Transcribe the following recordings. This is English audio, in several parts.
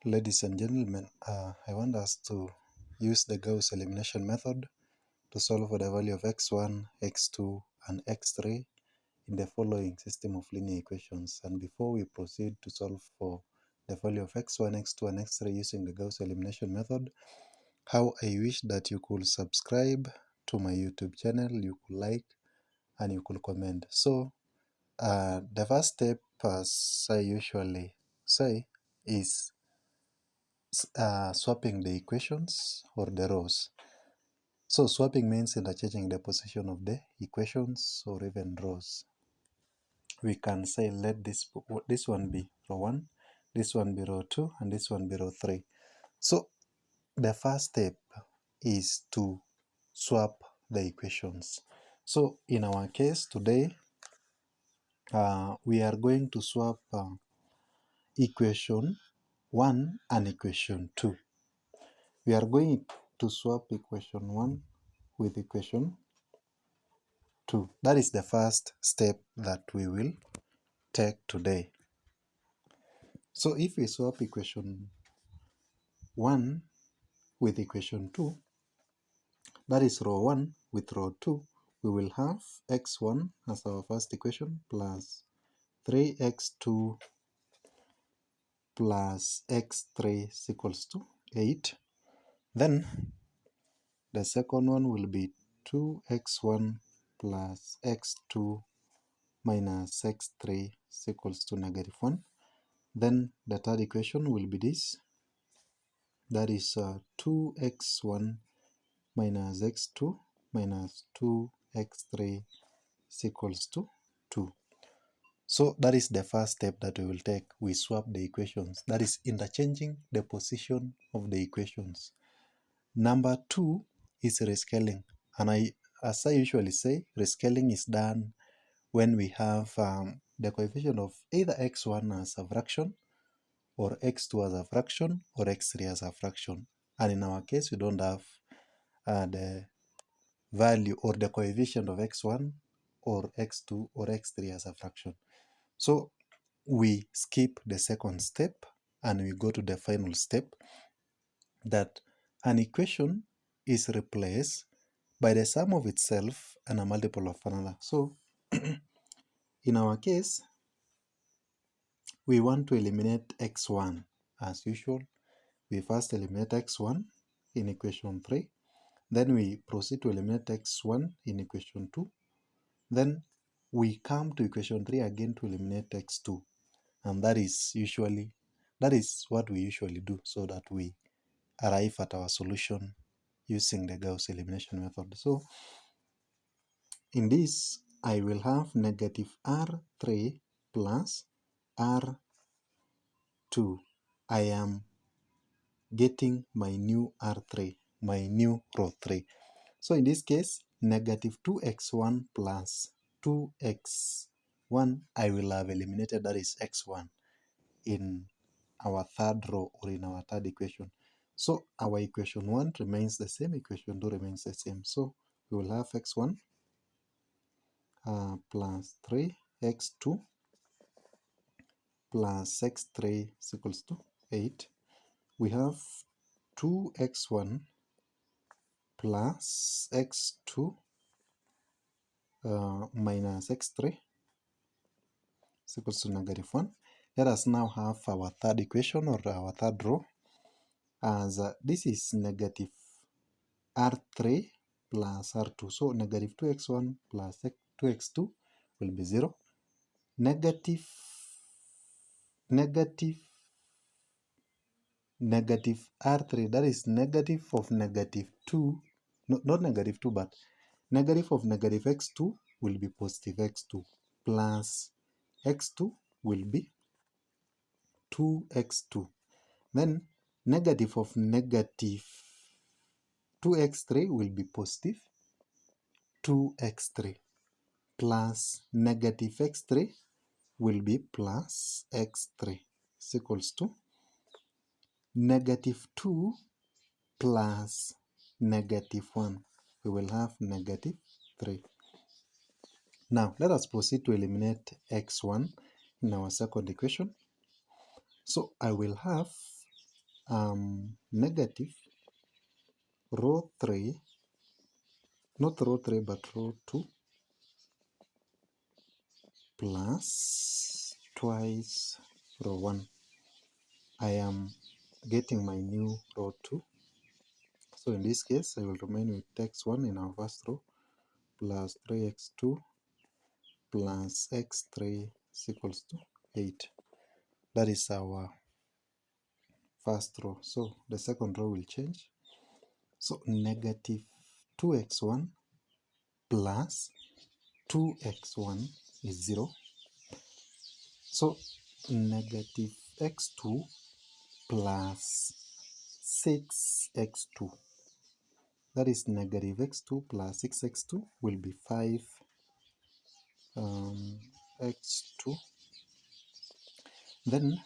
Ladies and gentlemen, I want us to use the Gauss elimination method to solve for the value of x1, x2, and x3 in the following system of linear equations. And before we proceed to solve for the value of x1, x2, and x3 using the Gauss elimination method, how I wish that you could subscribe to my YouTube channel, you could like, and you could comment. So, the first step, as I usually say, is swapping the equations or the rows. So swapping means interchanging the position of the equations or even rows. We can say let this one be row 1, this one be row 2, and this one be row 3. So the first step is to swap the equations. So in our case today, we are going to swap equation 1 and equation 2. We are going to swap equation 1 with equation 2. That is the first step that we will take today. So if we swap equation 1 with equation 2, that is row 1 with row 2, we will have x1 as our first equation plus 3x2 plus x3 is equals to 8. Then the second one will be 2x1 plus x2 minus x3 is equals to negative 1. Then the third equation will be this. That is 2x1 minus x2 minus 2x3 is equals to 2. So that is the first step that we will take. We swap the equations. That is interchanging the position of the equations. Number 2 is rescaling. And as I usually say, rescaling is done when we have the coefficient of either x1 as a fraction or x2 as a fraction or x3 as a fraction. And in our case, we don't have the value or the coefficient of x1 or x2 or x3 as a fraction. So we skip the second step and we go to the final step, that an equation is replaced by the sum of itself and a multiple of another. So in our case, we want to eliminate x1. As usual, we first eliminate x1 in equation 3. Then we proceed to eliminate x1 in equation 2. Then we come to equation 3 again to eliminate x2. And that is what we usually do, so that we arrive at our solution using the Gauss elimination method. So in this, I will have negative r3 plus r2. I am getting my new r3, my new row 3. So in this case, negative 2x1 plus 2x1, I will have eliminated, that is x1, in our third row or in our third equation. So our equation 1 remains the same, equation 2 remains the same. So we will have x1 plus 3x2 plus x3 is equals to 8. We have 2x1 plus x2 minus x3 is equals to negative 1. Let us now have our third equation or our third row, as this is negative r3 plus r2. So negative 2x1 plus 2x2 will be 0. Negative r3, that is negative of negative 2, no, not negative 2, but negative of negative x2 will be positive x2, plus x2 will be 2x2. Then negative of negative 2x3 will be positive 2x3, plus negative x3 will be plus x3 is equals to negative 2 plus negative 1. We will have negative 3. Now let us proceed to eliminate x1 in our second equation. So I will have negative row 3, not row 3 but row 2, plus twice row 1. I am getting my new row 2. So in this case, I will remain with x1 in our first row plus 3x2 plus x3 is equals to 8. That is our first row. So the second row will change. So negative 2x1 plus 2x1 is 0. So negative x2 plus 6x2. That is negative x2 plus 6x2 will be 5 x2. Then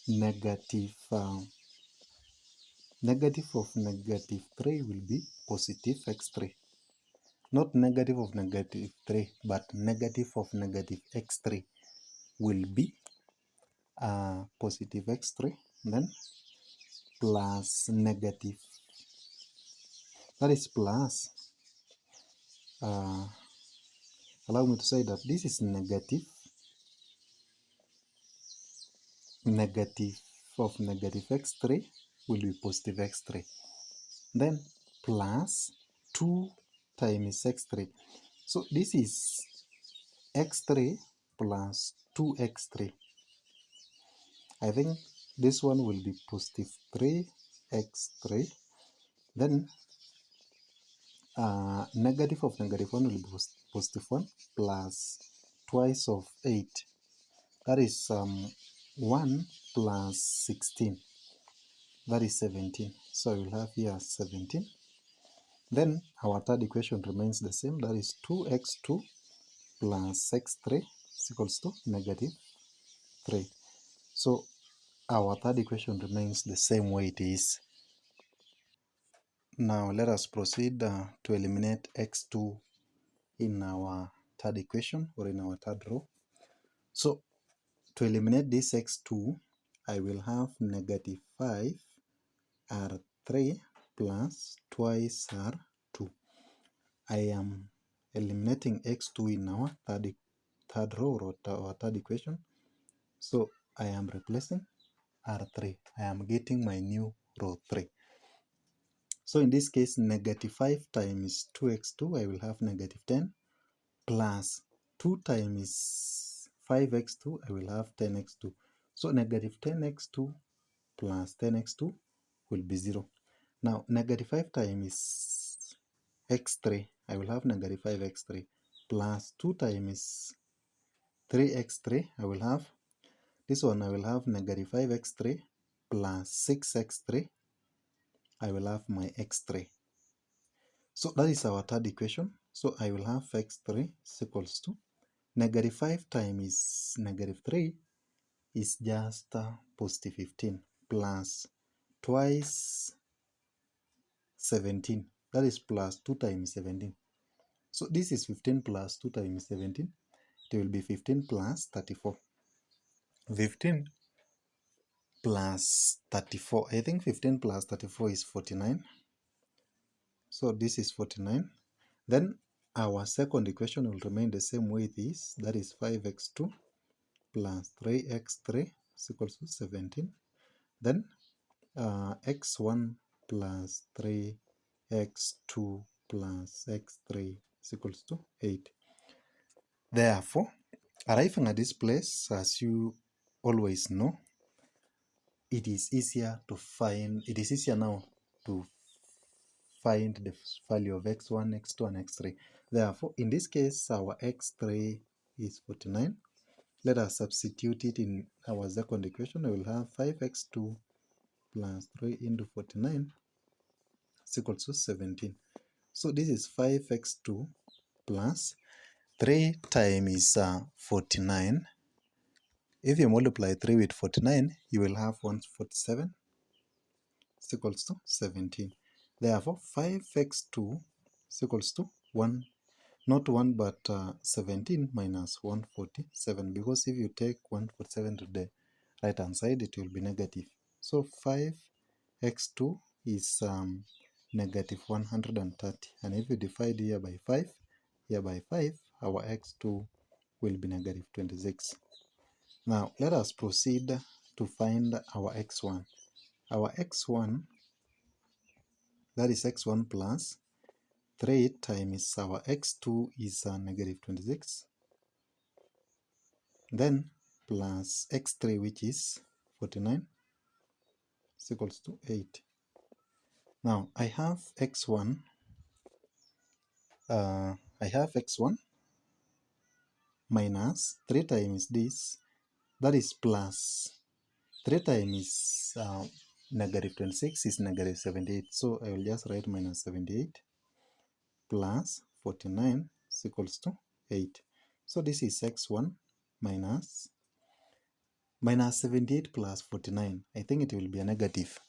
negative negative of negative 3 will be positive x3. Not negative of negative 3, but negative of negative x3 will be positive x3, then plus negative, that is plus, allow me to say that this is negative of negative x3 will be positive x3, then plus 2 times x3. So this is x3 plus 2x3. I think this one will be positive 3x3. Then negative of negative 1 will be positive 1 plus twice of 8. That is 1 plus 16. That is 17. So I will have here 17. Then our third equation remains the same. That is 2x2 plus x3 is equals to negative 3. So our third equation remains the same way it is. Now let us proceed to eliminate x2 in our third equation or in our third row. So to eliminate this x2, I will have negative 5 r3 plus twice r2. I am eliminating x2 in our third row or our third equation. So I am replacing r3. I am getting my new row 3. So in this case, negative 5 times 2x2, I will have negative 10 plus 2 times 5x2, I will have 10x2. So negative 10x2 plus 10x2 will be 0. Now negative 5 times x3, I will have negative 5x3 plus 2 times 3x3, I will have this one, I will have negative 5x3 plus 6x3, I will have my x3. So that is our third equation. So I will have x3 is equals to negative 5 times negative 3 is just positive 15 plus twice 17. That is plus 2 times 17. So this is 15 plus 2 times 17. It will be 15 plus 34. 15 plus 34. I think 15 plus 34 is 49. So this is 49. Then our second equation will remain the same way it is. That is 5x2 plus 3x3 is equals to 17. Then x1 plus 3x2 plus x3 is equals to 8. Therefore, arriving at this place, as you always know, it is easier now to find the value of x1, x2, and x3. Therefore, in this case, our x3 is 49. Let us substitute it in our second equation. I will have 5x2 plus 3 into 49 is equal to 17. So this is 5x2 plus 3 times 49. If you multiply 3 with 49, you will have 147 is equals to 17. Therefore, 5x2 is equals to 1, not 1 but 17 minus 147, because if you take 147 to the right hand side, it will be negative. So 5x2 is negative 130, and if you divide here by 5, our x2 will be negative 26. Now let us proceed to find our x1. Our x1, that is x1 plus 3 times our x2 is negative 26, then plus x3, which is 49, is equals to 8. Now I have x1 minus 3 times this, that is plus 3 times negative 26 is negative 78. So I will just write minus 78 plus 49 is equals to 8. So this is x1 minus 78 plus 49. I think it will be a negative.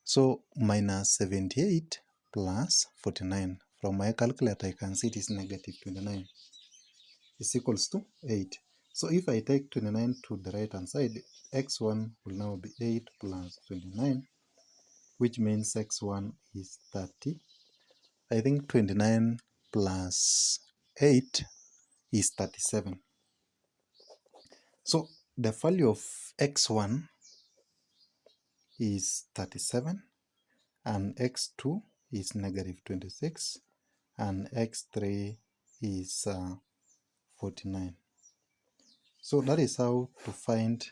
So minus 78 plus 49. From my calculator I can see it is negative 29 is equals to 8. So if I take 29 to the right hand side, x1 will now be 8 plus 29, which means x1 is 30. I think 29 plus 8 is 37. So the value of x1 is 37, and x2 is negative 26, and x3 is 49. So that is how to find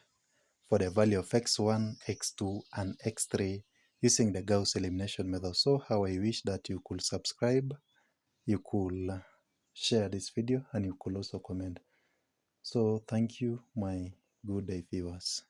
for the value of x1, x2, and x3 using the Gauss elimination method. So how I wish that you could subscribe, you could share this video, and you could also comment. So thank you, my good day viewers.